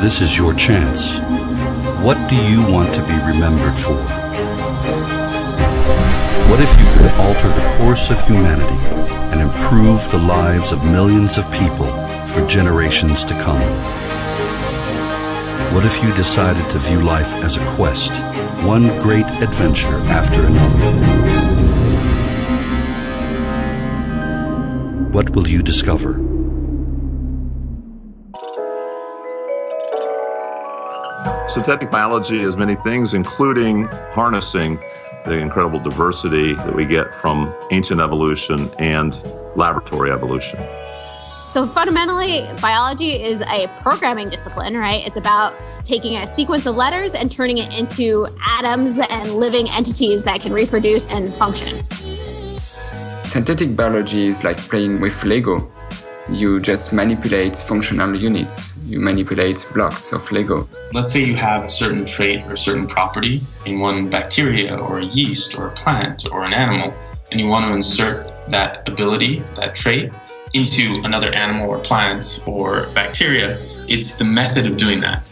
This is your chance. What do you want to be remembered for? What if you could alter the course of humanity and improve the lives of millions of people for generations to come? What if you decided to view life as a quest, one great adventure after another? What will you discover? Synthetic biology is many things, including harnessing the incredible diversity that we get from ancient evolution and laboratory evolution. So fundamentally, biology is a programming discipline, right? It's about taking a sequence of letters and turning it into atoms and living entities that can reproduce and function. Synthetic biology is like playing with Lego. You just manipulate functional units. You manipulate blocks of Lego. Let's say you have a certain trait or a certain property in one bacteria or a yeast or a plant or an animal, and you want to insert that ability, that trait, into another animal or plant or bacteria. It's the method of doing that.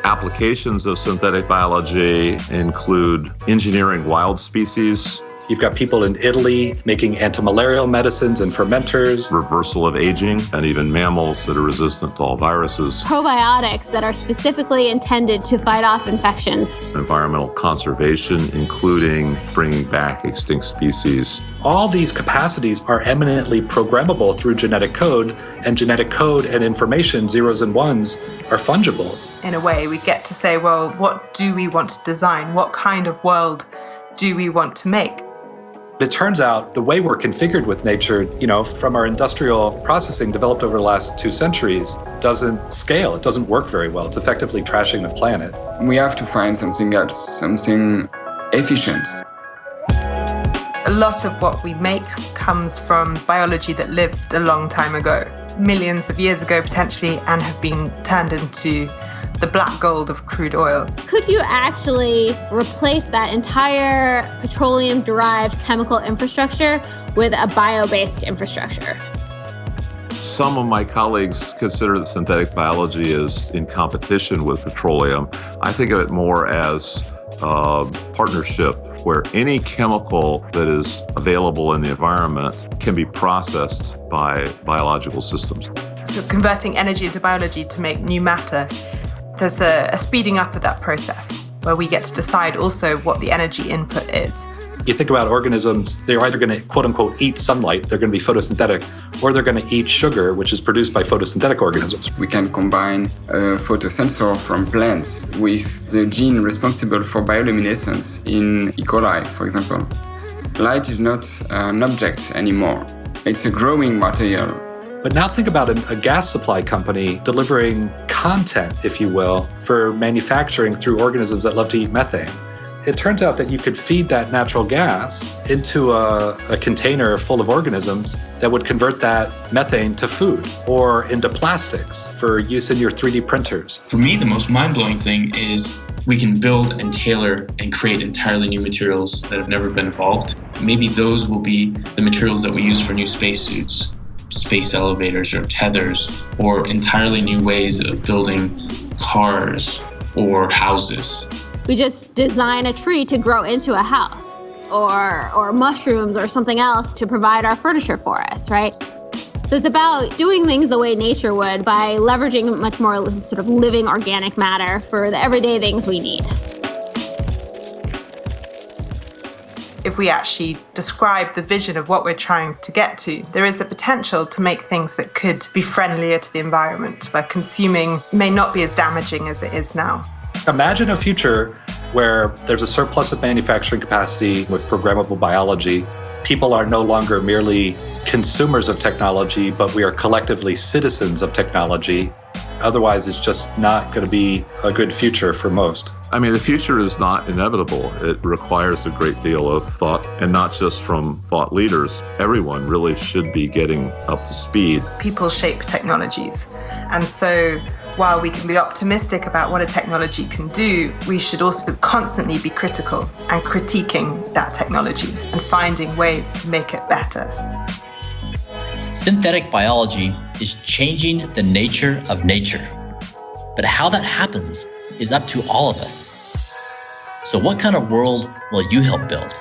Applications of synthetic biology include engineering wild species. You've got people in Italy making antimalarial medicines and fermenters. Reversal of aging, and even mammals that are resistant to all viruses. Probiotics that are specifically intended to fight off infections. Environmental conservation, including bringing back extinct species. All these capacities are eminently programmable through genetic code, and genetic code and information, zeros and ones, are fungible. In a way, we get to say, well, what do we want to design? What kind of world do we want to make? It turns out the way we're configured with nature, from our industrial processing developed over the last 2 centuries, doesn't scale. It doesn't work very well. It's effectively trashing the planet. We have to find something else, something efficient. A lot of what we make comes from biology that lived a long time ago, millions of years ago potentially, and have been turned into the black gold of crude oil. Could you actually replace that entire petroleum-derived chemical infrastructure with a bio-based infrastructure? Some of my colleagues consider that synthetic biology is in competition with petroleum. I think of it more as a partnership where any chemical that is available in the environment can be processed by biological systems. So converting energy into biology to make new matter, there's a speeding up of that process where we get to decide also what the energy input is. You think about organisms, they're either going to, quote unquote, eat sunlight, they're going to be photosynthetic, or they're going to eat sugar, which is produced by photosynthetic organisms. We can combine a photosensor from plants with the gene responsible for bioluminescence in E. coli, for example. Light is not an object anymore. It's a growing material. But now think about a gas supply company delivering content, if you will, for manufacturing through organisms that love to eat methane. It turns out that you could feed that natural gas into a container full of organisms that would convert that methane to food or into plastics for use in your 3D printers. For me, the most mind-blowing thing is we can build and tailor and create entirely new materials that have never been evolved. Maybe those will be the materials that we use for new spacesuits, space elevators or tethers, or entirely new ways of building cars or houses. We just design a tree to grow into a house, or mushrooms or something else to provide our furniture for us, right? So it's about doing things the way nature would by leveraging much more sort of living organic matter for the everyday things we need. If we actually describe the vision of what we're trying to get to, there is the potential to make things that could be friendlier to the environment, where consuming may not be as damaging as it is now. Imagine a future where there's a surplus of manufacturing capacity with programmable biology. People are no longer merely consumers of technology, but we are collectively citizens of technology. Otherwise, it's just not going to be a good future for most. I mean, the future is not inevitable. It requires a great deal of thought, and not just from thought leaders. Everyone really should be getting up to speed. People shape technologies. And so while we can be optimistic about what a technology can do, we should also constantly be critical and critiquing that technology and finding ways to make it better. Synthetic biology is changing the nature of nature. But how that happens is up to all of us. So what kind of world will you help build?